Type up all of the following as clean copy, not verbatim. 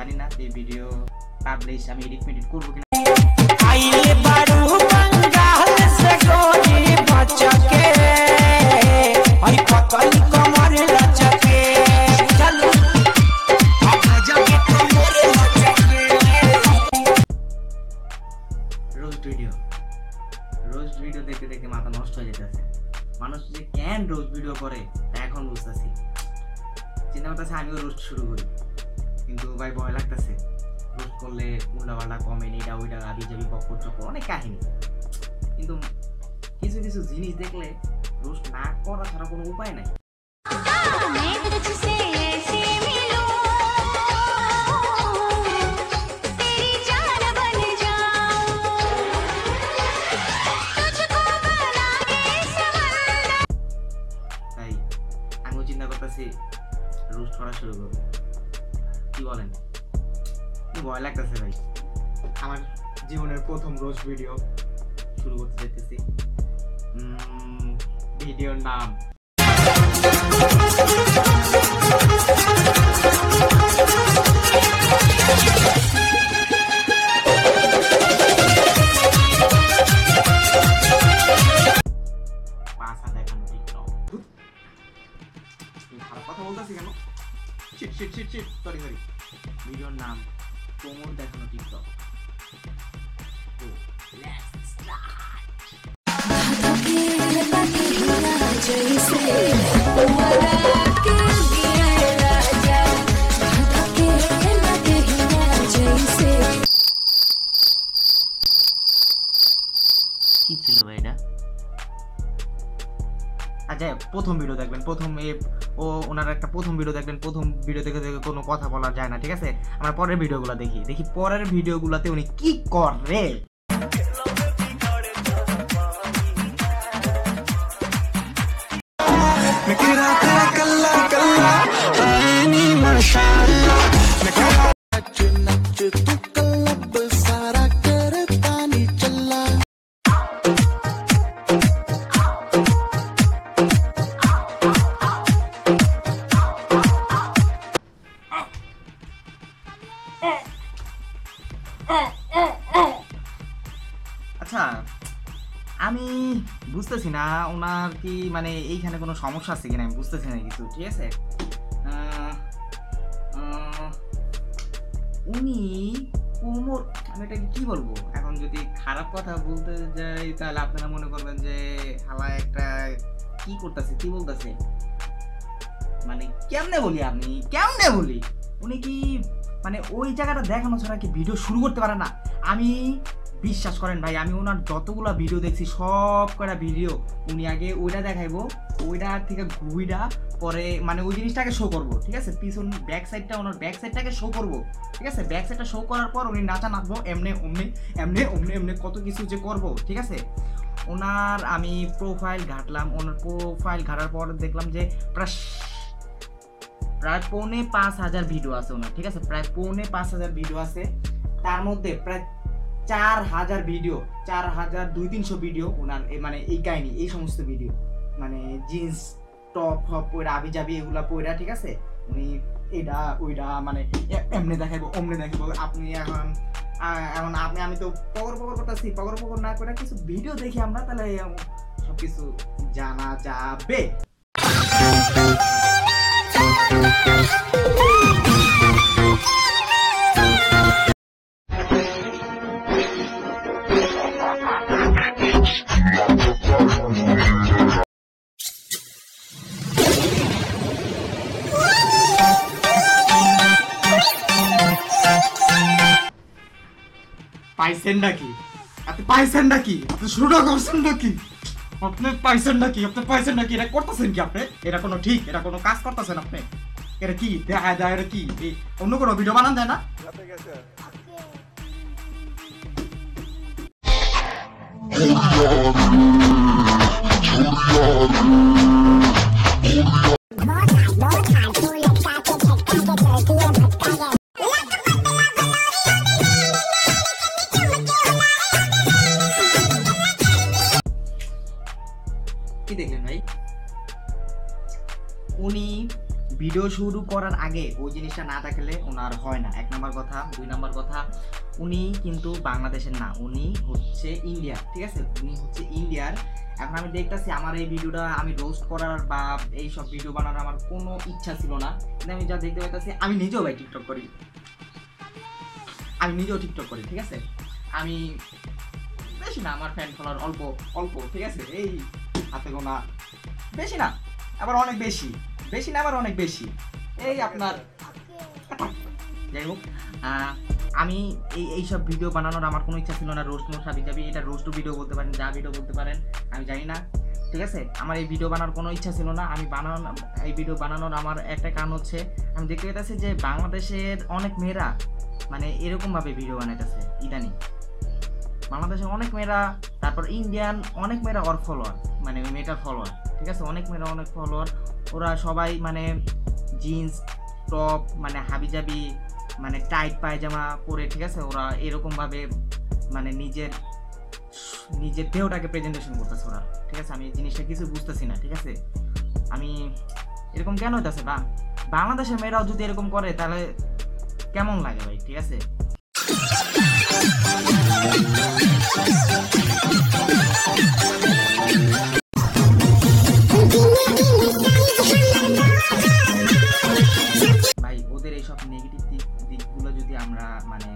জানি না এই ভিডিও পাবলিশ আমি এডিট মেডিট করবো কিনা। রোস্ট ভিডিও দেখতে দেখতে মাথা নষ্ট হয়ে যেতেছে। মানুষ যে কেন রোস্ট ভিডিও করে তা এখন বুঝতেছি। চিন্তা করতেছে আমিও রোস্ট শুরু করি, কিন্তু ভাই ভয় লাগতেছে। রোস্ট করলে উল্টাপাল্টা কমেন্ট, এটা ওইটা আবি যাবি বকর চকর অনেক কাহিনী। কিন্তু কিছু কিছু জিনিস দেখলে রোস্ট না করা ছাড়া কোনো উপায় নাই। তাই আমিও চিন্তা করতেছি রোস্ট করা শুরু করবো। কি বলেন? ভয় লাগতেছে ভাই। আমার জীবনের প্রথম রোস্ট ভিডিও শুরু করতে চাইতেছি। ভিডিওর নাম পাছা দেখানো টিকটক। খারাপ কথা বলতেছি কেন? সরি। ভিডিওর নাম কোমর দেখানো টিকটক। কি ছিল ভাই এটা? আচ্ছা, প্রথম ভিডিও দেখবেন, ওনার একটা প্রথম ভিডিও দেখবেন। প্রথম ভিডিও দেখে কোনো কথা বলা যায় না, ঠিক আছে? আমরা পরের ভিডিওগুলো দেখি পরের ভিডিওগুলোতে উনি কি করে। আচ্ছা, আমি বুঝতেছি না ওনার কি মানে এইখানে কোনো সমস্যা আছে কিনা, আমি বুঝতেছি না কিছু, ঠিক আছে? উনি কোমর, আমি এটাকে কি বলবো এখন, যদি খারাপ কথা বলতে যাই তাহলে আপনারা মনে করবেন যে হালা একটা কি করতেছে, কি বলতেছে, মানে কেমনে বলি উনি কি মানে ওই জায়গাটা দেখানো ছাড়া কি ভিডিও শুরু করতে পারে না? আমি বিশ্বাস করেন ভাই, আমি ওনার যতগুলা ভিডিও দেখছি সব কটা ভিডিও উনি আগে ওইটা দেখাইবো, ওইটা থেকে ঘুইটা পরে মানে ওই জিনিসটাকে শো করবো, ঠিক আছে? পিছন ব্যাক সাইডটাকে শো করবো, ঠিক আছে? ব্যাক সাইডটা শো করার পর উনি নাচা নাচবো এমনি কত কিছু যে করবো, ঠিক আছে? ওনার আমি প্রোফাইল ঘাটলাম, ওনার প্রোফাইল ঘাটার পর দেখলাম যে প্রায় ৫,৫০০ ভিডিও আছে ওনার, ঠিক আছে? প্রায় ৫,৫০০ ভিডিও আছে। তার মধ্যে প্রায় ৪,০০০ ভিডিও, ৪,২০০-৩০০ ভিডিও ওনার মানে এই কাহিনী, এই সমস্ত ভিডিও মানে জিন্স টপ ফপ পয়রা আবি যাবি এগুলা পয়রা, ঠিক আছে? উনি এটা ওইটা মানে এমনি দেখাইবো অমনি দেখাইবো। আপনি এখন আমি তো পগর করতেছি, পগর না করে কিছু ভিডিও দেখি আমরা, তাহলে সবকিছু জানা যাবে। পাইছেন নাকি? আপনি পাইছেন নাকি? আপনি শুরুটা করছেন নাকি? আপনি পাইছেন নাকি? এটা করতেছেন কি আপনি? এটা কোনো ঠিক, এটা কোনো কাজ করতেছেন আপনি? এটা কি দেখা যায়? এটা কি অন্য কোনো ভিডিও বানান যায় না? কি দেখলেন ভাই? উনি ভিডিও শুরু করার আগে ওই জিনিসটা না থাকলে ওনার হয় না, 1 নাম্বার কথা। 2 নাম্বার কথা, উনি কিন্তু বাংলাদেশের না, উনি হচ্ছে ইন্ডিয়ার, ঠিক আছে? উনি হচ্ছে ইন্ডিয়ার। এখন আমি দেখতেছি আমার এই ভিডিওটা আমি রোস্ট করার বা এই সব ভিডিও বানানোর আমার কোনো ইচ্ছা ছিল না, কিন্তু আমি যা দেখতে পাইতেছি, আমি নিজেও ভাই টিকটক করি, ঠিক আছে? আমি বেশি না, আমার ফ্যান ফলোয়ার অল্প অল্প, ঠিক আছে? এই হাতে গোনা, বেশি না আবার অনেক বেশি, বেশি না আবার অনেক বেশি, এই আপনার। যাই হোক, আমি এইসব ভিডিও বানানোর আমার কোনো ইচ্ছা ছিল না। রোস্ট মোস্ট হাবি যাবি, এটা রোস্ট ভিডিও বলতে পারেন, যা ভিডিও বলতে পারেন, আমি জানি না, ঠিক আছে? আমার এই ভিডিও বানানোর কোনো ইচ্ছা ছিল না। এই ভিডিও বানানোর আমার একটা কারণ হচ্ছে, আমি দেখতে পেতেছি যে বাংলাদেশের অনেক মেয়েরা মানে এরকমভাবে ভিডিও বানাইতেছে ইদানিং। বাংলাদেশের অনেক মেয়েরা, তারপর ইন্ডিয়ান অনেক মেয়েরা ওর ফলোয়ার, মানে ওই মেয়েটার ফলোয়ার, ঠিক আছে? অনেক মেয়েরা অনেক ফলোয়ার, ওরা সবাই মানে জিন্স টপ, মানে হাবিজাবি, মানে টাইট পায়জামা পরে, ঠিক আছে? ওরা এরকমভাবে মানে নিজের দেহটাকে প্রেজেন্টেশন করতেছে ওরা, ঠিক আছে? আমি এই জিনিসটা কিছু বুঝতেছি না, ঠিক আছে? আমি এরকম কেন হইতেছে বা বাংলাদেশের মেয়েরাও যদি এরকম করে তাহলে কেমন লাগে ভাই, ঠিক আছে? ভাই ওদের এইসব নেগেটিভ দিকগুলো যদি আমরা মানে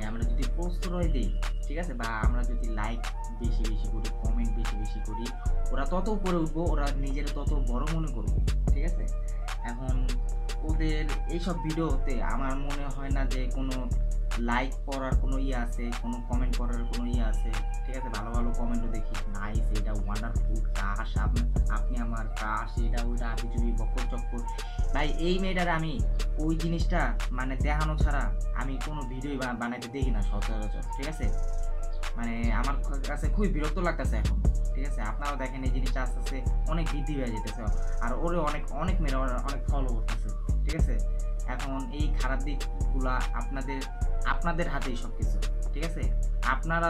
আমরা যদি প্রশ্রয় দিই, ঠিক আছে? বা আমরা যদি লাইক বেশি বেশি করি, কমেন্ট বেশি বেশি করি, ওরা তত উপরে উঠবো, ওরা নিজের তত বড় মনে করবো, ঠিক আছে? এখন ওদের এইসব ভিডিওতে আমার মনে হয় না যে কোনো লাইক করার কোনো ইয়ে আছে, কোনো কমেন্ট করার কোনো ইয়ে আছে, ঠিক আছে? ভালো ভালো কমেন্টও দেখি, নাইস, এটা ওয়ান্ডারফুল, ক্রাশ, আপনি আমার ক্রাশ, এটা ওইটা আবিজুবি বকর চক্কর। ভাই এই মেয়েটার আমি ওই জিনিসটা মানে দেখানো ছাড়া আমি কোনো ভিডিও বানাইতে দেখি না সচরাচর, ঠিক আছে? মানে আমার কাছে খুবই বিরক্ত লাগতেছে এখন, ঠিক আছে? আপনারাও দেখেন এই জিনিসটা আস্তে আস্তে অনেক বৃদ্ধি হয়ে যেতেছে, আর ওরে অনেক মেয়েরা অনেক ফলো করতেছে, ঠিক আছে? এখন এই খারাপ দিকগুলা আপনাদের হাতেই সব কিছু, ঠিক আছে? আপনারা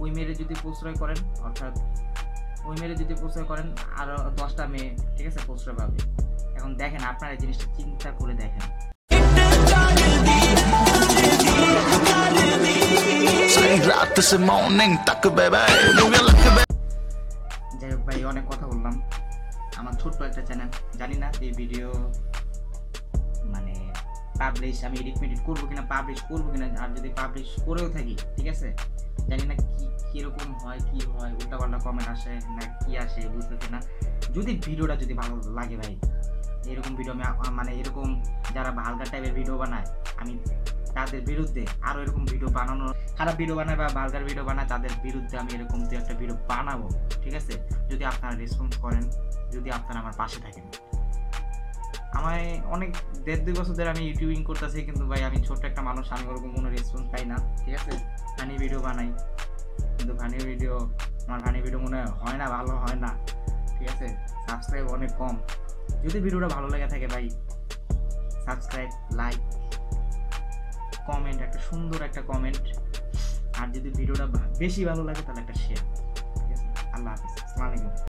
ওই মেয়েরে যদি প্রশ্রয় করেন, অর্থাৎ ওই মেয়েরে যদি প্রশ্রয় করেন, আরো 10টা মেয়ে, ঠিক আছে, প্রশ্রয় পাবে। এখন দেখেন, আপনারা এই জিনিসটা চিন্তা করে দেখেন। যাই হোক ভাই, অনেক কথা বললাম, আমার ছোট্ট একটা চ্যানেল, জানি না এই ভিডিও মানে পাবলিশ আমি এডিট করবো কিনা, পাবলিশ করবো কিনা, আর যদি পাবলিশ করেও থাকি, ঠিক আছে, জানি না কিরকম হয়, কি হয়, উল্টাপাল্টা কমেন্ট আসে না কি আসে, বুঝতেছি না। যদি ভিডিওটা যদি ভালো লাগে ভাই, এরকম ভিডিও আমি মানে এরকম যারা ভালগার টাইপের ভিডিও বানায়, আমি তাদের বিরুদ্ধে আরো এরকম ভিডিও বানানো, খারাপ ভিডিও বানায় বা ভালগার ভিডিও বানায়, তাদের বিরুদ্ধে আমি এরকম একটা ভিডিও বানাবো, ঠিক আছে? যদি আপনারা রেসপন্স করেন, যদি আপনারা আমার পাশে থাকেন। আমায় অনেক 1.5-2 বছর ধরে আমি ইউটিউবিং করতেছি, কিন্তু ভাই আমি ছোট্ট একটা মানুষ, আমি ওরকম কোনো রেসপন্স পাই না, ঠিক আছে? ফানি ভিডিও বানাই, কিন্তু ফানি ভিডিও মনে হয় না, ভালো হয় না, ঠিক আছে? সাবস্ক্রাইব অনেক কম। যদি ভিডিওটা ভালো লেগে থাকে ভাই, সাবস্ক্রাইব, লাইক, কমেন্ট, একটা সুন্দর একটা কমেন্ট, আর যদি ভিডিওটা বেশি ভালো লাগে তাহলে একটা শেয়ার, ঠিক আছে? আল্লাহ হাফেজ, আসসালামু আলাইকুম।